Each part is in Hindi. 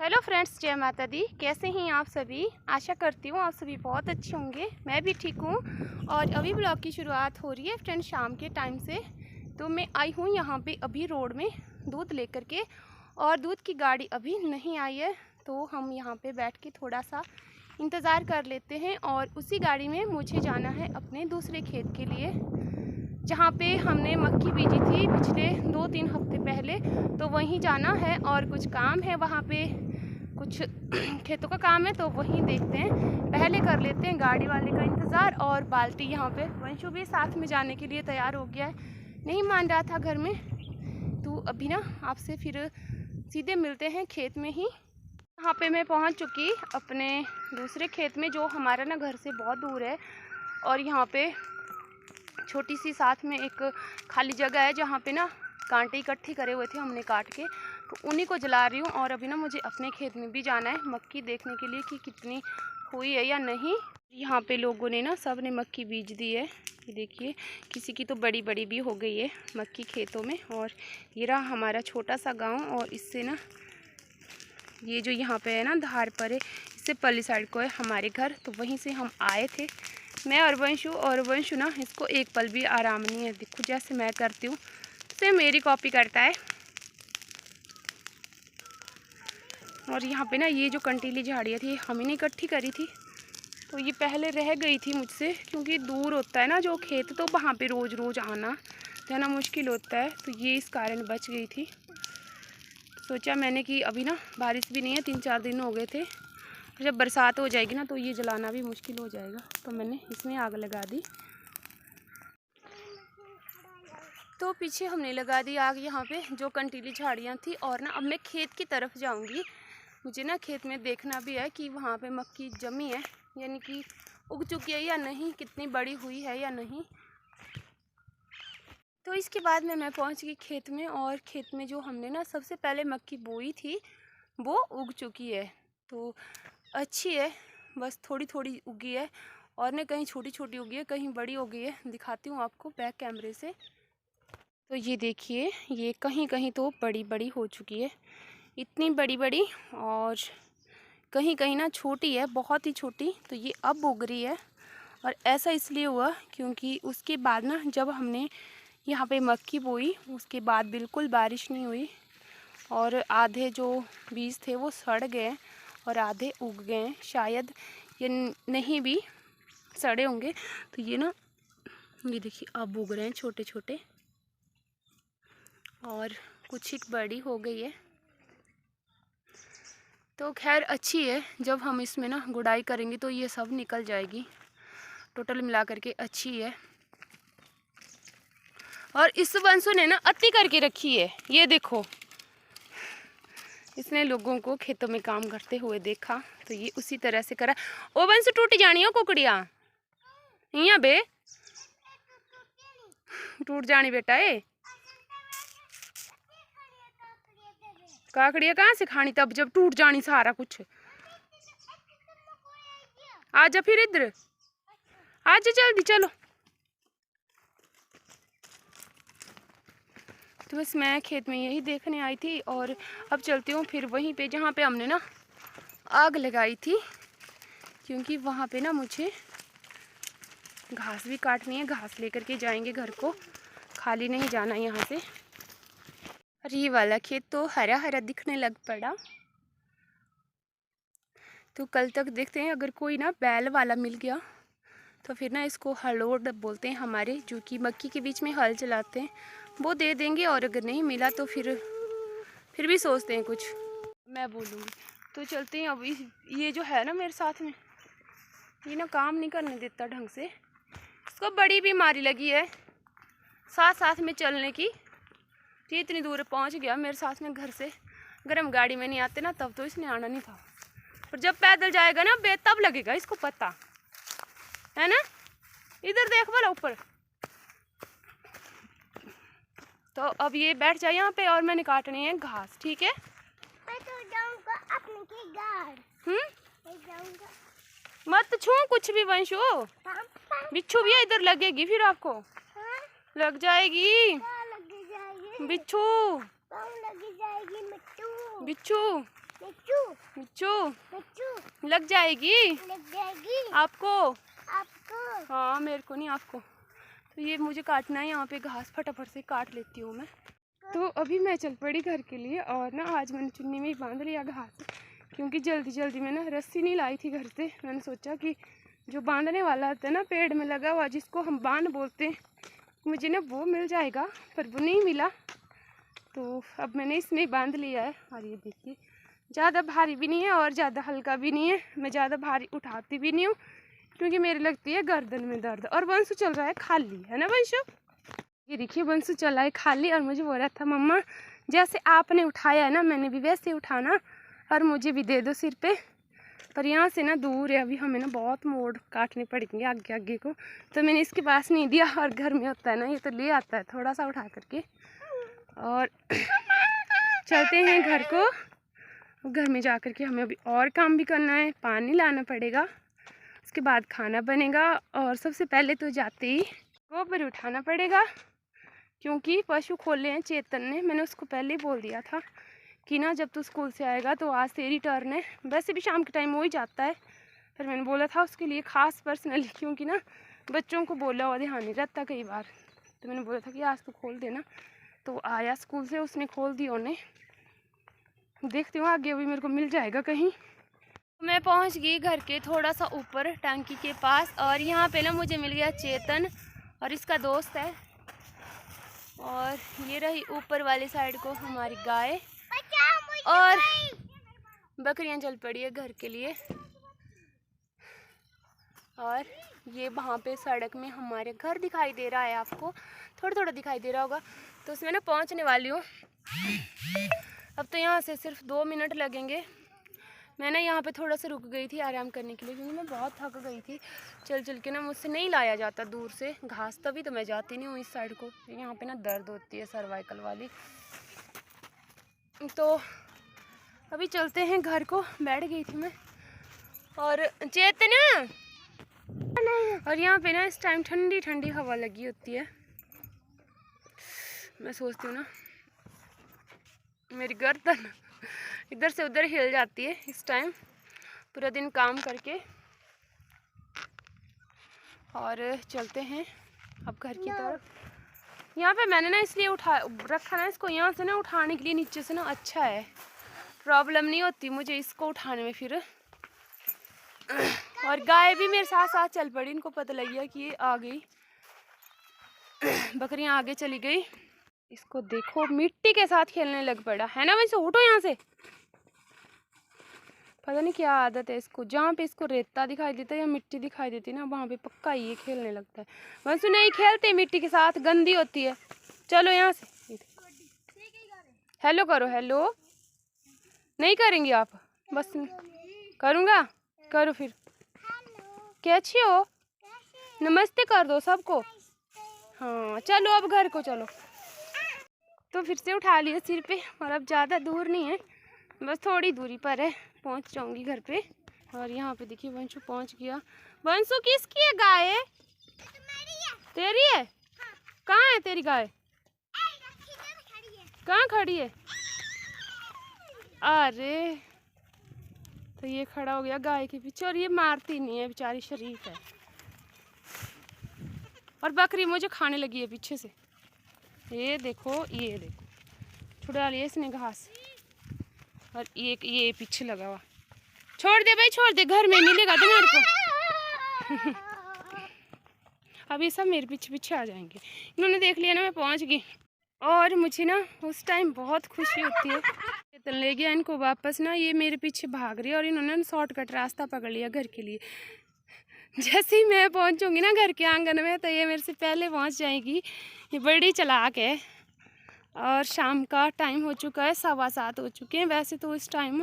हेलो फ्रेंड्स, जय माता दी। कैसे हैं आप सभी? आशा करती हूँ आप सभी बहुत अच्छे होंगे। मैं भी ठीक हूँ। और अभी ब्लॉग की शुरुआत हो रही है फ्रेंड्स शाम के टाइम से। तो मैं आई हूँ यहाँ पे अभी रोड में दूध लेकर के, और दूध की गाड़ी अभी नहीं आई है। तो हम यहाँ पे बैठ के थोड़ा सा इंतज़ार कर लेते हैं, और उसी गाड़ी में मुझे जाना है अपने दूसरे खेत के लिए, जहाँ पे हमने मक्की बीजी थी पिछले 2-3 हफ्ते पहले। तो वहीं जाना है, और कुछ काम है वहाँ पे, कुछ खेतों का काम है, तो वहीं देखते हैं। पहले कर लेते हैं गाड़ी वाले का इंतज़ार। और बाल्टी यहाँ पे वंशु भी साथ में जाने के लिए तैयार हो गया है, नहीं मान रहा था घर में। तो अभी ना आपसे फिर सीधे मिलते हैं खेत में ही। यहाँ पे मैं पहुँच चुकी अपने दूसरे खेत में, जो हमारा ना घर से बहुत दूर है। और यहाँ पे छोटी सी साथ में एक खाली जगह है, जहाँ पे ना कांटे इकट्ठे करे हुए थे हमने काट के, तो उन्हीं को जला रही हूँ। और अभी ना मुझे अपने खेत में भी जाना है मक्की देखने के लिए कि कितनी हुई है या नहीं। यहाँ पे लोगों ने ना सब ने मक्की बीज दी है, ये देखिए। किसी की तो बड़ी बड़ी भी हो गई है मक्की खेतों में। और ये रहा हमारा छोटा सा गाँव, और इससे ना ये जो यहाँ पे है ना धार पर है, इससे पल्ली साइड को है हमारे घर। तो वहीं से हम आए थे, मैं और वंशु ना इसको एक पल भी आराम नहीं है। देखो जैसे मैं करती हूँ से मेरी कॉपी करता है। और यहाँ पे ना ये जो कंटीली झाड़ियाँ थी हमने ने इकट्ठी करी थी, तो ये पहले रह गई थी मुझसे, क्योंकि दूर होता है ना जो खेत, तो वहाँ पे रोज़ रोज़ आना जाना मुश्किल होता है। तो ये इस कारण बच गई थी। सोचा मैंने कि अभी ना बारिश भी नहीं है, 3-4 दिन हो गए थे, और जब बरसात हो जाएगी ना तो ये जलाना भी मुश्किल हो जाएगा। तो मैंने इसमें आग लगा दी। तो पीछे हमने लगा दी आग यहाँ पे जो कंटीली झाड़ियाँ थी। और ना अब मैं खेत की तरफ जाऊँगी। मुझे ना खेत में देखना भी है कि वहाँ पे मक्की जमी है, यानी कि उग चुकी है या नहीं, कितनी बड़ी हुई है या नहीं। तो इसके बाद में मैं पहुँच गई खेत में, और खेत में जो हमने ना सबसे पहले मक्की बोई थी वो उग चुकी है। तो अच्छी है, बस थोड़ी थोड़ी उगी है, और ना कहीं छोटी छोटी उगी है, कहीं बड़ी हो गई है। दिखाती हूँ आपको बैक कैमरे से। तो ये देखिए, ये कहीं कहीं तो बड़ी बड़ी हो चुकी है, इतनी बड़ी बड़ी, और कहीं कहीं ना छोटी है, बहुत ही छोटी। तो ये अब उग रही है। और ऐसा इसलिए हुआ क्योंकि उसके बाद ना जब हमने यहाँ पे मक्की बोई, उसके बाद बिल्कुल बारिश नहीं हुई, और आधे जो बीज थे वो सड़ गए, और आधे उग गए। शायद ये नहीं भी सड़े होंगे। तो ये ना, ये देखिए अब उग रहे हैं छोटे छोटे, और कुछ एक बड़ी हो गई है। तो खैर अच्छी है, जब हम इसमें ना गुड़ाई करेंगे तो ये सब निकल जाएगी। टोटल मिला करके अच्छी है। और इस वंशु ने ना अति करके रखी है, ये देखो। इसने लोगों को खेतों में काम करते हुए देखा, तो ये उसी तरह से करा। ओ वंशु टूट जानी हो कुकड़िया, यहाँ बे टूट जानी बेटा। ए काकड़िया कहाँ से खानी तब जब टूट जानी सारा कुछ। आजा फिर इधर, आजा जल्दी चलो। तो बस मैं खेत में यही देखने आई थी, और अब चलती हूँ फिर वहीं पे जहाँ पे हमने ना आग लगाई थी, क्योंकि वहाँ पे ना मुझे घास भी काटनी है। घास लेकर के जाएंगे घर को, खाली नहीं जाना यहाँ से। और ये वाला खेत तो हरा हरा दिखने लग पड़ा। तो कल तक देखते हैं, अगर कोई ना बैल वाला मिल गया तो फिर ना इसको हलोड़ बोलते हैं हमारे, जो कि मक्की के बीच में हल चलाते हैं, वो दे देंगे। और अगर नहीं मिला तो फिर भी सोचते हैं कुछ, मैं बोलूँगी। तो चलते हैं। अभी ये जो है ना मेरे साथ में, ये ना काम नहीं करने देता ढंग से। इसको बड़ी बीमारी लगी है साथ साथ में चलने की। ये इतनी दूर पहुंच गया मेरे साथ में घर से। अगर हम गाड़ी में नहीं आते ना तब तो इसने आना नहीं था, पर जब पैदल जाएगा ना बे तब लगेगा इसको पता है ना। इधर देख वाला ऊपर। तो अब ये बैठ जाए यहाँ पे, और मैंने काटनी है घास, ठीक है। मैं तो जाऊंगा अपने के घर। मैं जाऊंगा। मत छू कुछ भी वंशु, बिच्छू भी इधर लगेगी फिर आपको। हाँ? लग जाएगी लग जाएगी बिच्छू, लग जाएगी मिट्टू बिच्छू। मिट्टू मिट्टू लग जाएगी आपको? हाँ मेरे को नहीं, आपको। तो ये मुझे काटना है यहाँ पे घास, फटाफट से काट लेती हूँ मैं। तो अभी मैं चल पड़ी घर के लिए और ना आज मैंने चुन्नी में ही बांध लिया घास, क्योंकि जल्दी जल्दी में ना रस्सी नहीं लाई थी घर से। मैंने सोचा कि जो बांधने वाला होता है ना पेड़ में लगा हुआ, जिसको हम बांध बोलते हैं, मुझे ना वो मिल जाएगा, पर वो नहीं मिला। तो अब मैंने इसमें बांध लिया है। और ये देखिए ज़्यादा भारी भी नहीं है और ज़्यादा हल्का भी नहीं है। मैं ज़्यादा भारी उठाती भी नहीं हूँ क्योंकि मेरी लगती है गर्दन में दर्द। और बंसू चल रहा है खाली, है ना बंसू? ये देखिए बंसू चला है खाली और मुझे बोल रहा था मम्मा जैसे आपने उठाया है ना मैंने भी वैसे उठाना और मुझे भी दे दो सिर पे। पर यहाँ से ना दूर है, अभी हमें ना बहुत मोड़ काटने पड़ेंगे आगे आगे को, तो मैंने इसके पास नहीं दिया। और घर में होता है ना ये तो ले आता है थोड़ा सा उठा करके। और चलते हैं घर को। घर में जा कर के हमें अभी और काम भी करना है, पानी लाना पड़ेगा, उसके बाद खाना बनेगा। और सबसे पहले तो जाते ही गोबर उठाना पड़ेगा, क्योंकि पशु खोले हैं चेतन ने। मैंने उसको पहले ही बोल दिया था कि ना जब तू स्कूल से आएगा तो आज तेरी टर्न है। वैसे भी शाम के टाइम हो ही जाता है, पर मैंने बोला था उसके लिए ख़ास पर्सनली, क्योंकि ना बच्चों को बोला हुआ ध्यान नहीं रहता कई बार। तो मैंने बोला था कि आज तो खोल देना। तो आया स्कूल से, उसने खोल दिया उन्हें। देखती हूँ आगे अभी मेरे को मिल जाएगा कहीं। मैं पहुँच गई घर के थोड़ा सा ऊपर टंकी के पास, और यहाँ पे ना मुझे मिल गया चेतन और इसका दोस्त है। और ये रही ऊपर वाली साइड को हमारी गाय, और बकरियां चल पड़ी है घर के लिए। और ये वहाँ पे सड़क में हमारे घर दिखाई दे रहा है, आपको थोड़ा थोड़ा दिखाई दे रहा होगा। तो उसमें ना पहुँचने वाली हूँ। अब तो यहाँ से सिर्फ 2 मिनट लगेंगे। मैं ना यहाँ पे थोड़ा सा रुक गई थी आराम करने के लिए, क्योंकि मैं बहुत थक गई थी चल चल के ना, मुझसे नहीं लाया जाता दूर से घास, तभी तो मैं जाती नहीं हूँ इस साइड को। यहाँ पे ना दर्द होती है सर्वाइकल वाली। तो अभी चलते हैं घर को, बैठ गई थी मैं। और चेतना, और यहाँ पे ना इस टाइम ठंडी ठंडी हवा लगी होती है। मैं सोचती हूँ ना मेरी गर्दन इधर से उधर हिल जाती है इस टाइम, पूरा दिन काम करके। और चलते हैं अब घर की तरफ। यहाँ पे मैंने ना इसलिए उठा रखा ना इसको, यहाँ से ना उठाने के लिए नीचे से ना अच्छा है, प्रॉब्लम नहीं होती मुझे इसको उठाने में फिर। और गाय भी मेरे साथ साथ चल पड़ी, इनको पता लग गया कि ये आ गई, बकरियाँ आगे चली गई। इसको देखो मिट्टी के साथ खेलने लग पड़ा है ना। वैसे उठो यहाँ से, पता नहीं क्या आदत है इसको, जहाँ पे इसको रेता दिखाई देता है या मिट्टी दिखाई देती है ना वहाँ पे पक्का ये खेलने लगता है। वैसे नहीं खेलते मिट्टी के साथ, गंदी होती है। चलो यहाँ से, हेलो करो, हेलो नहीं करेंगी आप? बस करूँगा, करो फिर। कैसी हो? नमस्ते कर दो सबको। हाँ चलो अब घर को चलो। तो फिर से उठा लिया सिर पे, और अब ज़्यादा दूर नहीं है, बस थोड़ी दूरी पर है, पहुंच जाऊंगी घर पे। और यहाँ पे देखिए वंशु पहुंच गया। वंशु किसकी है गाय? तेरी है? कहाँ है तेरी गाय? कहाँ खड़ी है? अरे तो ये खड़ा हो गया गाय के पीछे, और ये मारती नहीं है बेचारी, शरीफ है। और बकरी मुझे खाने लगी है पीछे से। ये देखो, ये देखो छुड़ा लिया इसने घास, और ये पीछे लगा हुआ। छोड़ दे भाई, छोड़ दे, घर में मिलेगा तुम्हारे को। अब ये सब मेरे पीछे पीछे आ जाएंगे। इन्होंने देख लिया ना मैं पहुंच गई, और मुझे ना उस टाइम बहुत खुशी होती है। चेतन ले गया इनको वापस ना, ये मेरे पीछे भाग रही है, और इन्होंने शॉर्टकट रास्ता पकड़ लिया घर के लिए। जैसे ही मैं पहुंचूंगी ना घर के आंगन में, तो ये मेरे से पहले पहुंच जाएगी। ये बड़ी चालाक है। और शाम का टाइम हो चुका है, 7:15 हो चुके हैं वैसे तो इस टाइम।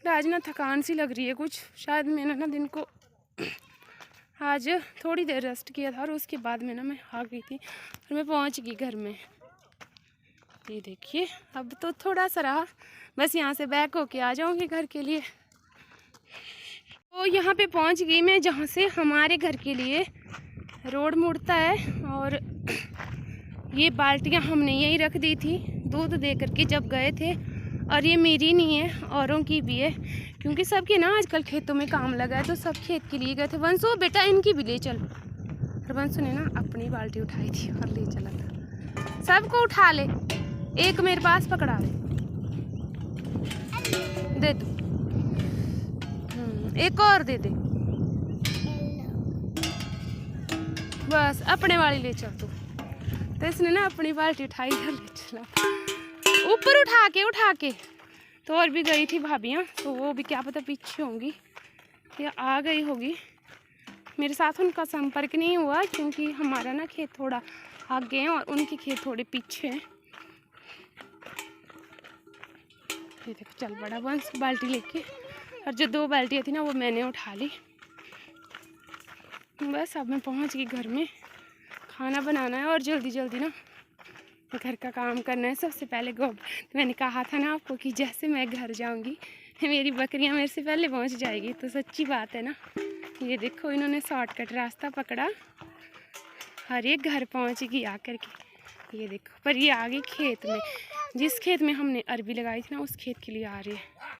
आज ना थकान सी लग रही है कुछ, शायद मैंने ना दिन को आज थोड़ी देर रेस्ट किया था, और उसके बाद में ना मैं आ गई थी और मैं पहुंच गई घर में। ये देखिए अब तो थोड़ा सा रहा, बस यहाँ से बैक होके आ जाऊँगी घर के लिए। तो यहाँ पे पहुँच गई मैं, जहाँ से हमारे घर के लिए रोड मुड़ता है। और ये बाल्टियाँ हमने यहीं रख दी थी दूध दे करके जब गए थे, और ये मेरी नहीं है, औरों की भी है, क्योंकि सबके ना आजकल खेतों में काम लगा है, तो सब खेत के लिए गए थे। वंशु बेटा इनकी भी ले चल। और वंशु ने ना अपनी बाल्टी उठाई थी और ले चला था। सबको उठा ले, एक मेरे पास पकड़ा ले, दे दो। एक और दे दे, बस अपने वाली ले चल तू। तो इसने ना अपनी बाल्टी उठाई और ले चला ऊपर उठा के। तो और भी गई थी भाभियाँ, तो वो भी क्या पता पीछे होंगी या आ गई होगी। मेरे साथ उनका संपर्क नहीं हुआ, क्योंकि हमारा ना खेत थोड़ा आगे है और उनके खेत थोड़े पीछे हैं। ये देखो चल बड़ा वंश बाल्टी लेके, और जो 2 बाल्टियाँ थी ना वो मैंने उठा ली। बस अब मैं पहुंच गई घर में। खाना बनाना है और जल्दी जल्दी ना घर का काम करना है। सबसे पहले गोबर, मैंने कहा था ना आपको कि जैसे मैं घर जाऊंगी मेरी बकरियां मेरे से पहले पहुंच जाएगी, तो सच्ची बात है ना। ये देखो इन्होंने शॉर्टकट रास्ता पकड़ा और ये घर पहुंच गई आकर के। ये देखो, पर ये आ गई खेत में, जिस खेत में हमने अरबी लगाई थी ना उस खेत के लिए आ रही है।